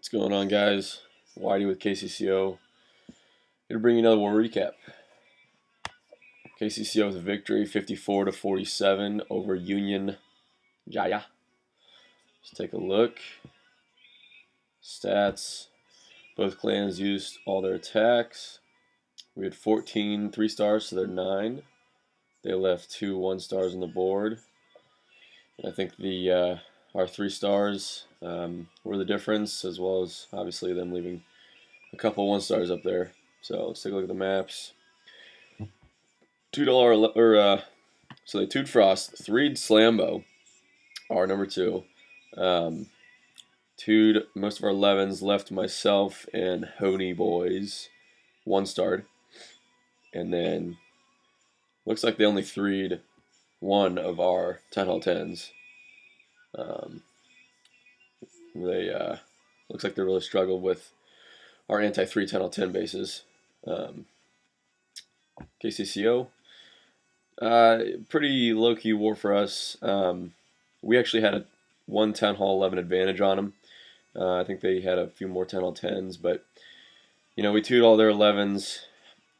What's going on, guys? Whitey with KCCO. Here to bring you another war recap. KCCO with a victory, 54-47 over Union Jaya. Let's take a look. Stats. Both clans used all their attacks. We had 14 3-stars, so they're 9. They left 2 1-stars on the board. And I think our 3-stars were the difference, as well as obviously them leaving a couple 1-stars up there. So let's take a look at the maps. $2 so they 2'd Frost, 3'd Slambo, our number 2. 2'd most of our 11s, left myself and Honey Boys 1-starred. And then looks like they only 3'd one of our 10 Hall 10s. They looks like they really struggled with our anti-3 10 Hall 10 bases. KCCO, pretty low-key war for us. We actually had one 10 Hall 11 advantage on them. I think they had a few more 10 Hall 10s, but we 2'd all their 11s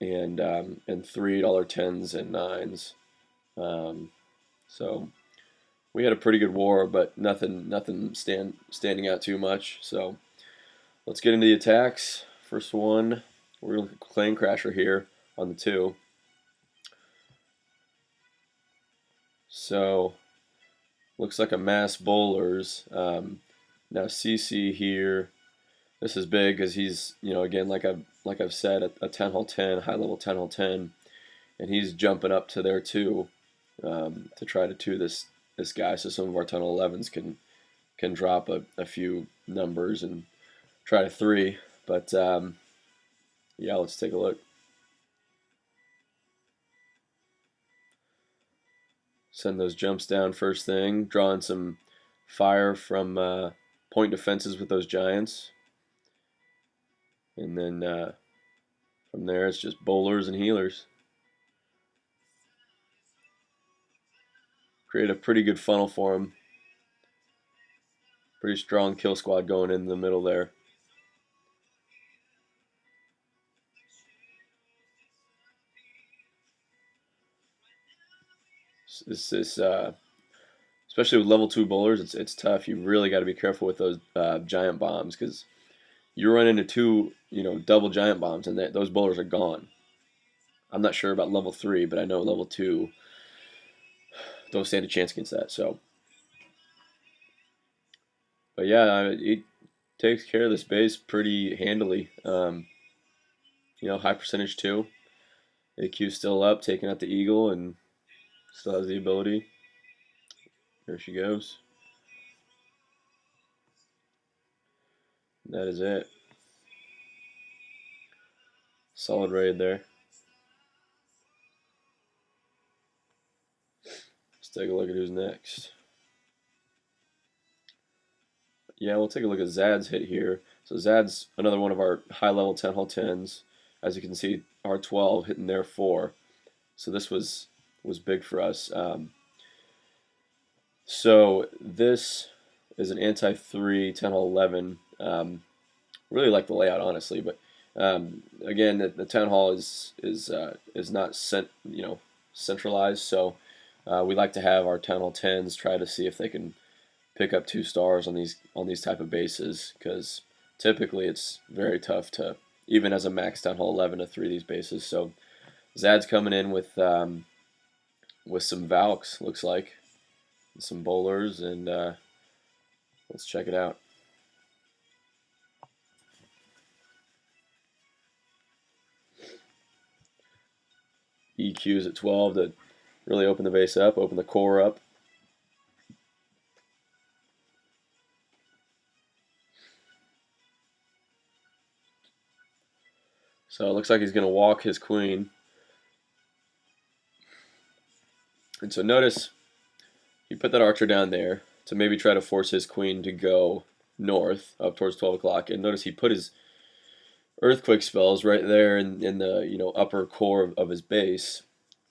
and 3'd all their 10s and 9s. So we had a pretty good war, but nothing standing out too much. So let's get into the attacks. First one, we're going to look at Clan Crasher here on the 2. So looks like a mass bowlers. Now CC here, this is big because he's again like I've said, a 10 Hall 10, high level 10 Hall 10, and he's jumping up to there too to try to 2 this guy, so some of our 10 Hall 11s can drop a few numbers and try to 3. But yeah, let's take a look. Send those jumps down first thing, drawing some fire from point defenses with those giants. And then from there, it's just bowlers and healers. Create a pretty good funnel for them. Pretty strong kill squad going in the middle there. This especially with level 2 bowlers, it's tough. You really got to be careful with those giant bombs, because you run into 2 double giant bombs and those bowlers are gone. I'm not sure about level 3, but I know level 2 don't stand a chance against that. So, but yeah, it takes care of this base pretty handily. High percentage too. AQ's still up, taking out the eagle, and still has the ability. There she goes. That is it. Solid raid there. Let's take a look at who's next. Yeah, we'll take a look at Zad's hit here. So Zad's another one of our high-level 10 Hall 10s. As you can see, R12 hitting there 4. So this was big for us. So this is an anti-3 10 Hall 11. Really like the layout, honestly, but again, the 10 Hall is not centralized. So we like to have our 10 Hall 10s try to see if they can pick up 2 stars on these type of bases, because typically it's very tough to, even as a max 10 Hall 11, to 3 these bases. So Zad's coming in with some Valks, looks like, and some bowlers, and let's check it out. EQ's at 12 to really open the base up, open the core up. So it looks like he's going to walk his queen. And so notice he put that archer down there to maybe try to force his queen to go north up towards 12 o'clock. And notice he put his earthquake spells right there in the upper core of his base,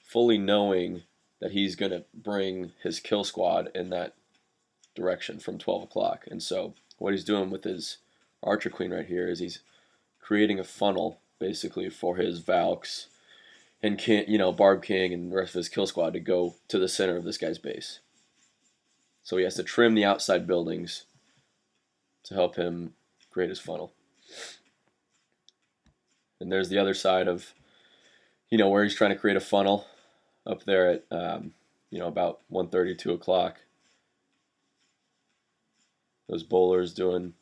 fully knowing that he's going to bring his kill squad in that direction from 12 o'clock. And so what he's doing with his Archer Queen right here is he's creating a funnel basically for his Valks and King, Barb King and the rest of his kill squad to go to the center of this guy's base. So he has to trim the outside buildings to help him create his funnel. And there's the other side of, where he's trying to create a funnel up there at, about 1:30, 2 o'clock. Those bowlers doing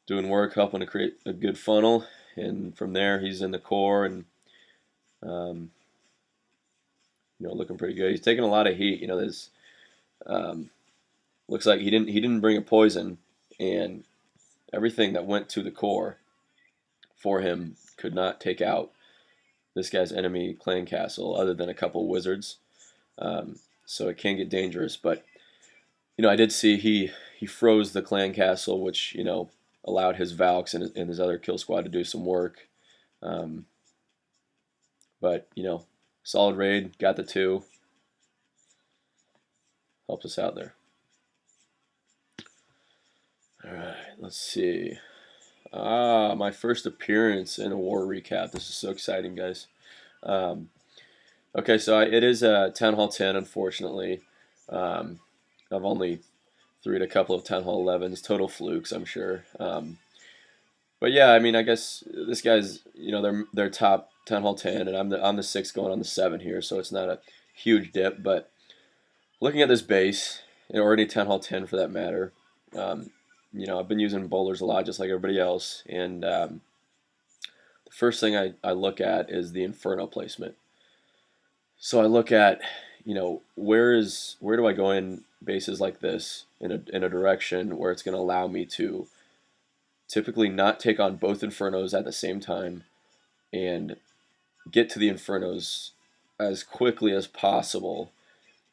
work, helping to create a good funnel. And from there, he's in the core and, looking pretty good. He's taking a lot of heat. There's looks like he didn't bring a poison, and everything that went to the core for him could not take out this guy's enemy clan castle, other than a couple wizards. So it can get dangerous. But I did see he froze the clan castle, which allowed his Valks and his other kill squad to do some work. But solid raid, got the 2, helped us out there. All right, let's see. My first appearance in a war recap. This is so exciting, guys. Okay, so it is a Town Hall 10, unfortunately. I've only threw a couple of Town Hall 11s, total flukes, I'm sure. But yeah, I mean, I guess this guy's, they're top Town Hall 10, and I'm the 6 going on the 7 here, so it's not a huge dip. But looking at this base, or any Town Hall 10 for that matter, I've been using bowlers a lot, just like everybody else, and the first thing I look at is the Inferno placement. So I look at, where do I go in bases like this in a direction where it's going to allow me to typically not take on both Infernos at the same time and get to the Infernos as quickly as possible,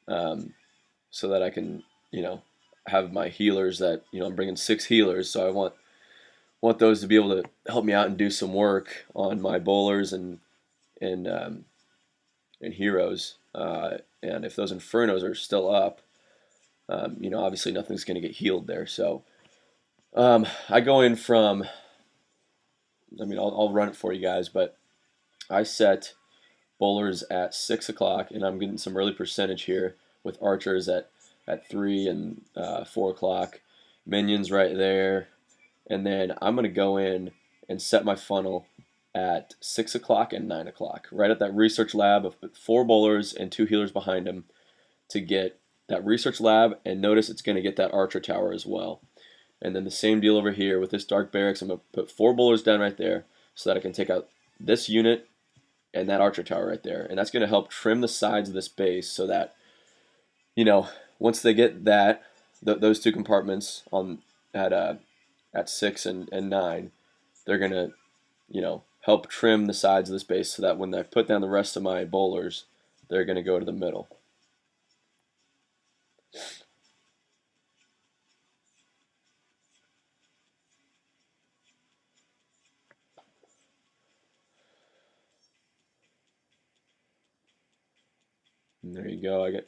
so that I can, have my healers that, I'm bringing 6 healers, so I want those to be able to help me out and do some work on my bowlers and heroes. And if those Infernos are still up, obviously nothing's going to get healed there. So I go in from, I'll run it for you guys, but I set bowlers at 6 o'clock, and I'm getting some early percentage here with archers at 3 and 4 o'clock, minions right there, and then I'm going to go in and set my funnel at 6 o'clock and 9 o'clock, right at that research lab of 4 bowlers and 2 healers behind them to get that research lab, and notice it's going to get that archer tower as well. And then the same deal over here with this dark barracks. I'm going to put 4 bowlers down right there so that I can take out this unit and that archer tower right there. And that's going to help trim the sides of this base so that, once they get that, those 2 compartments at 6 and 9, they're going to, help trim the sides of this base so that when I put down the rest of my bowlers, they're going to go to the middle. And there you go. I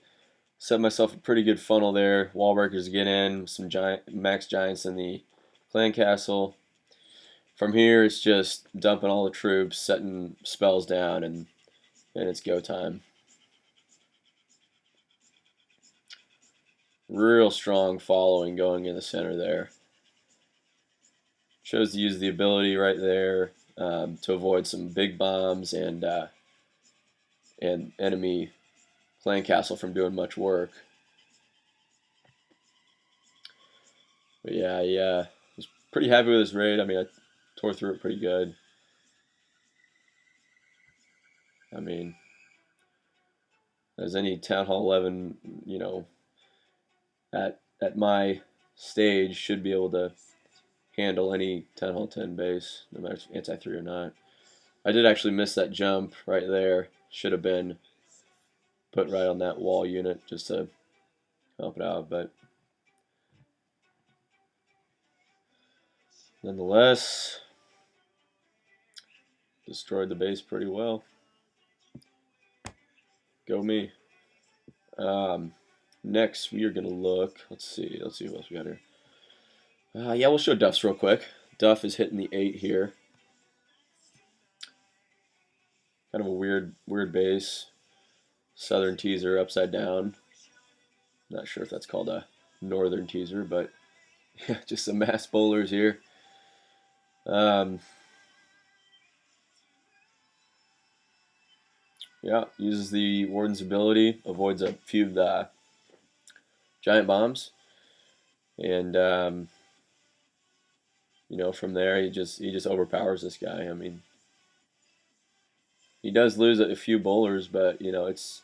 set myself a pretty good funnel there. Wall breakers get in, some max giants in the clan castle. From here, it's just dumping all the troops, setting spells down, and it's go time. Real strong following going in the center there. Chose to use the ability right there to avoid some big bombs and enemy clan castle from doing much work. But yeah, I was pretty happy with this raid. I tore through it pretty good. As any Town Hall 11, at my stage should be able to handle any Town Hall 10 base, no matter if it's anti-3 or not. I did actually miss that jump right there. Should have been put right on that wall unit just to help it out, but nonetheless, destroyed the base pretty well. Go me. Next, we are going to look. Let's see what else we got here. Yeah, we'll show Duffs real quick. Duff is hitting the 8 here. Kind of a weird base. Southern teaser upside down. Not sure if that's called a northern teaser, but just some mass bowlers here. Yeah, uses the Warden's ability, avoids a few of the giant bombs, and you know, from there he just overpowers this guy. I mean, he does lose a few bowlers, but you know, it's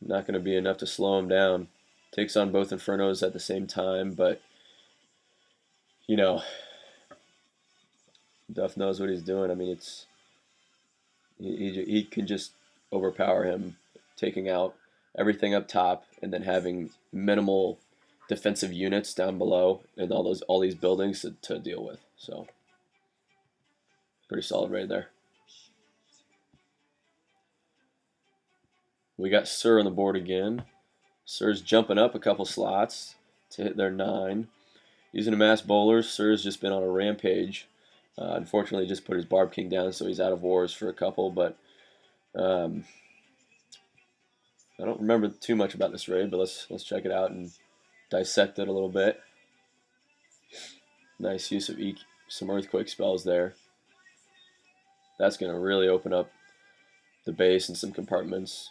not going to be enough to slow him down. Takes on both Infernos at the same time, but you know, Duff knows what he's doing. I mean, it's he can just overpower him, taking out everything up top and then having minimal defensive units down below and all these buildings to deal with. So pretty solid raid there. We got Sir on the board again. Sir's jumping up a couple slots to hit their 9. Using a mass bowler, Sir's just been on a rampage. Unfortunately, just put his Barb King down, so he's out of wars for a couple. But I don't remember too much about this raid, but let's check it out and dissect it a little bit. Nice use of some earthquake spells there. That's going to really open up the base and some compartments.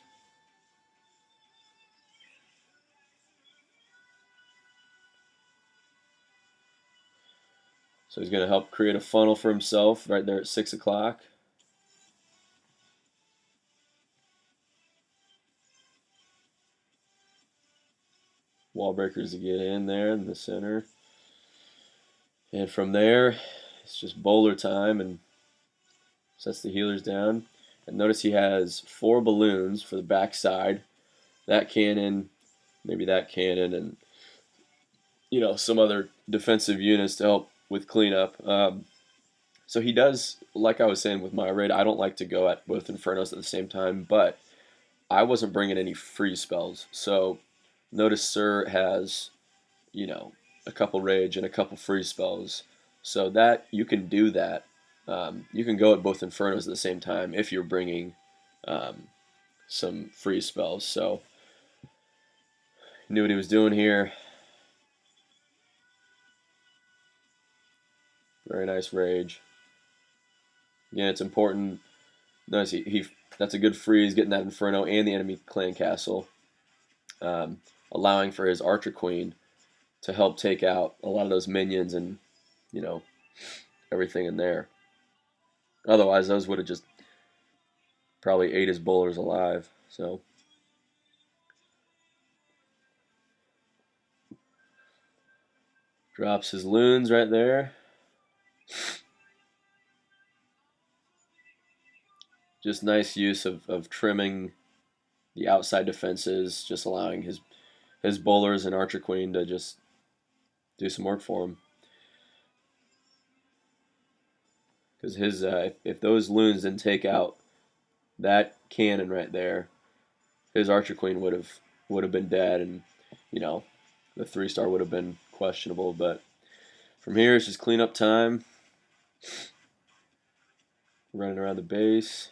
So he's going to help create a funnel for himself right there at 6 o'clock. Wall breakers to get in there in the center. And from there, it's just bowler time and sets the healers down. And notice he has 4 balloons for the back side. That cannon, maybe that cannon, and you know, some other defensive units to help with cleanup. So he does, like I was saying with my raid, I don't like to go at both Infernos at the same time, but I wasn't bringing any freeze spells. So notice Sir has, you know, a couple rage and a couple freeze spells. So that you can do that. You can go at both Infernos at the same time if you're bringing some freeze spells. So he knew what he was doing here. Very nice rage. Again, it's important. Notice that's a good freeze, getting that Inferno and the enemy clan castle, allowing for his Archer Queen to help take out a lot of those minions and, you know, everything in there. Otherwise, those would have just probably ate his bowlers alive. So drops his loons right there. Just nice use of trimming the outside defenses, just allowing his bowlers and Archer Queen to just do some work for him. Because his if those loons didn't take out that cannon right there, his Archer Queen would have been dead, and you know, the 3-star would have been questionable. But from here, it's just cleanup time. Running around the base.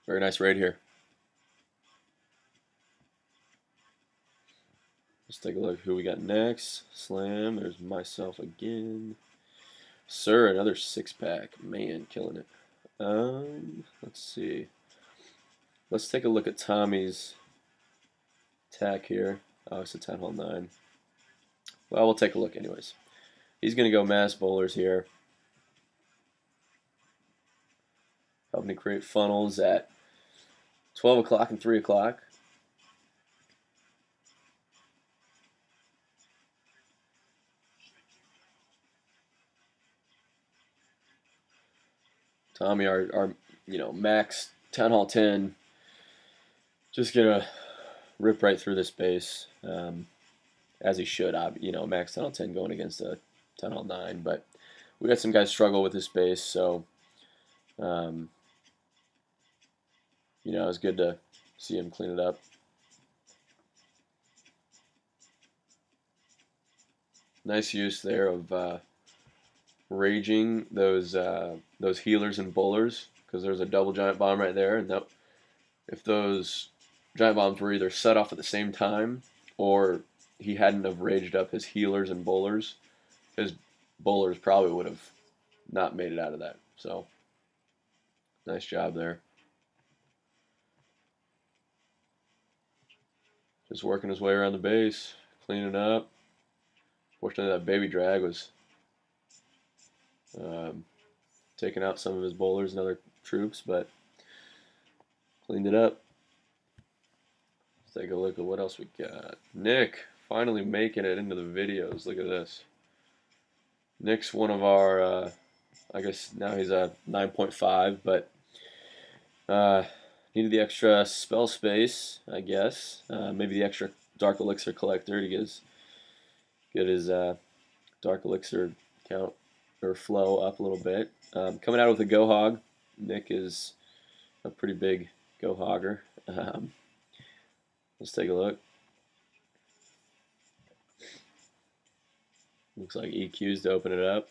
Very nice raid here. Let's take a look who we got next. Slam. There's myself again. Sir, another 6-pack. Man, killing it. Let's see. Let's take a look at Tommy's attack here. Oh, it's a Town Hall 9. Well, we'll take a look anyways. He's going to go mass bowlers here. Helping to create funnels at 12 o'clock and 3 o'clock. Tommy, our you know, max Town Hall 10, just gonna rip right through this base, as he should. You know, max Town Hall 10 going against a Town Hall 9, but we got some guys struggle with this base, so you know, it's good to see him clean it up. Nice use there of raging those healers and bowlers, because there's a double giant bomb right there, and if those giant bombs were either set off at the same time or he hadn't have raged up his healers and bowlers, his bowlers probably would have not made it out of that. So nice job there. Just working his way around the base, cleaning up. Fortunately, that baby drag was um, taking out some of his bowlers and other troops, but cleaned it up. Let's take a look at what else we got. Nick finally making it into the videos. Look at this. Nick's one of our, I guess now he's a 9.5, but needed the extra spell space, I guess. Maybe the extra Dark Elixir collector to get his Dark Elixir count or flow up a little bit. Coming out with a Go Hog. Nick is a pretty big Go Hogger. Let's take a look. Looks like EQs to open it up.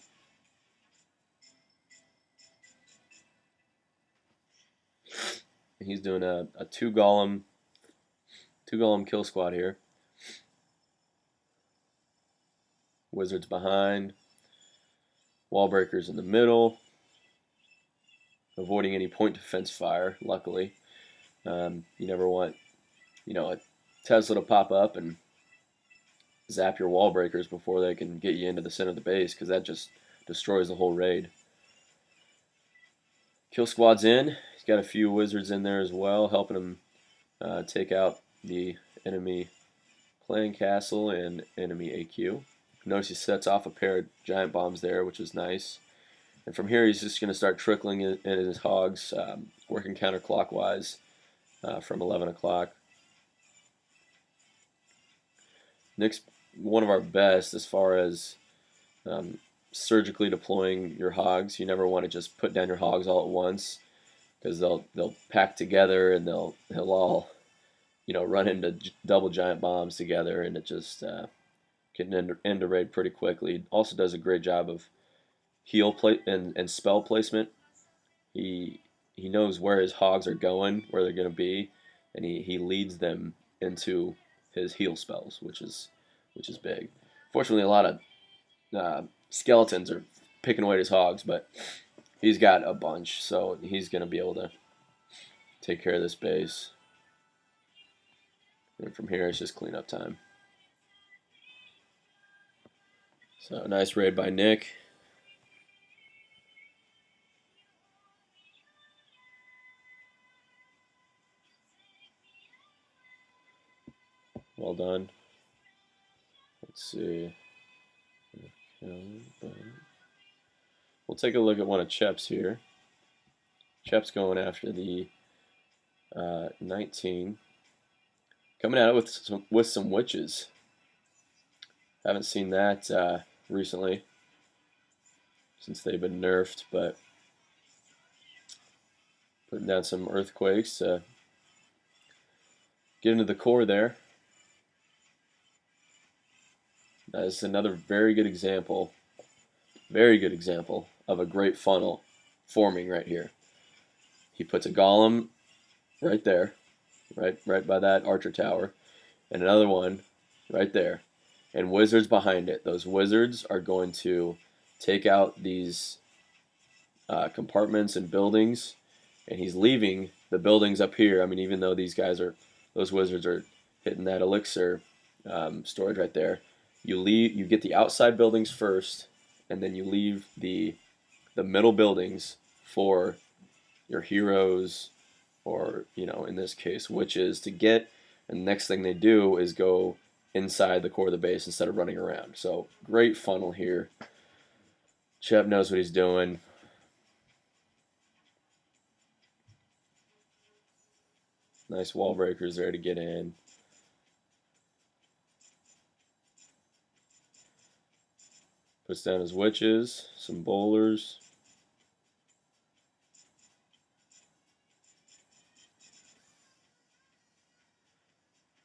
He's doing a two golem kill squad here. Wizards behind. Wall breakers in the middle. Avoiding any point defense fire, luckily. You never want, a Tesla to pop up and zap your wall breakers before they can get you into the center of the base, because that just destroys the whole raid. Kill squad's in. He's got a few wizards in there as well, helping him take out the enemy clan castle and enemy AQ. Notice he sets off a pair of giant bombs there, which is nice. And from here, he's just going to start trickling in his hogs, working counterclockwise from 11 o'clock. Nick's one of our best as far as surgically deploying your hogs. You never want to just put down your hogs all at once, because they'll pack together and they'll all run into double giant bombs together, and it just can end a raid pretty quickly. Also does a great job of heal and spell placement. He knows where his hogs are going, where they're going to be, and he leads them into his heal spells, which is big. Fortunately, a lot of skeletons are picking away at his hogs, but he's got a bunch, so he's going to be able to take care of this base. And from here, it's just cleanup time. So nice raid by Nick. Well done. Let's see. We'll take a look at one of Chep's here. Chep's going after the 19. Coming at it with some witches. Haven't seen that recently since they've been nerfed, but putting down some earthquakes to get into the core there. That is another very good example of a great funnel forming right here. He puts a golem right there, right by that archer tower, and another one right there, and wizards behind it. Those wizards are going to take out these compartments and buildings, and he's leaving the buildings up here. I mean, even though those wizards are hitting that elixir storage right there, you get the outside buildings first, and then you leave the middle buildings for your heroes, or in this case witches, to get. And the next thing they do is go inside the core of the base instead of running around. So great funnel here. Chep knows what he's doing. Nice wall breakers there to get in. Puts down his witches, some bowlers.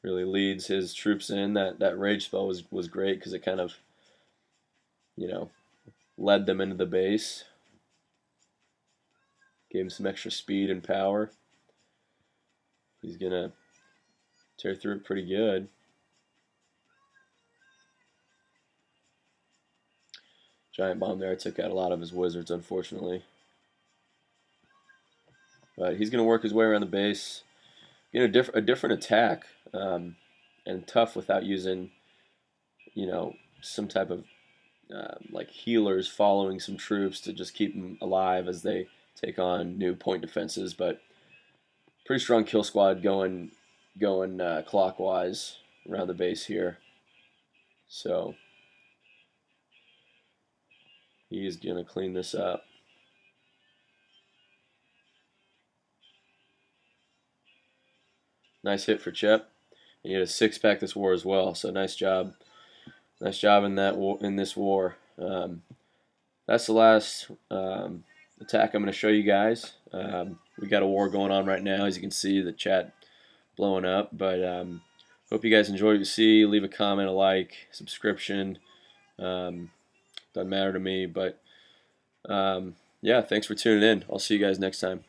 Really leads his troops in. That rage spell was great, because it kind of you know, led them into the base, gave him some extra speed and power. He's gonna tear through it pretty good. Giant bomb there. Took out a lot of his wizards, unfortunately. But he's going to work his way around the base. Get a different attack, and tough without using, some type of like healers following some troops to just keep them alive as they take on new point defenses. But pretty strong kill squad going clockwise around the base here. So he's going to clean this up. Nice hit for Chep. And he had a 6-pack this war as well. So nice job in this war. That's the last attack I'm going to show you guys. We got a war going on right now, as you can see the chat blowing up. But hope you guys enjoy what you see. Leave a comment, a like, subscription. Doesn't matter to me, but yeah, thanks for tuning in. I'll see you guys next time.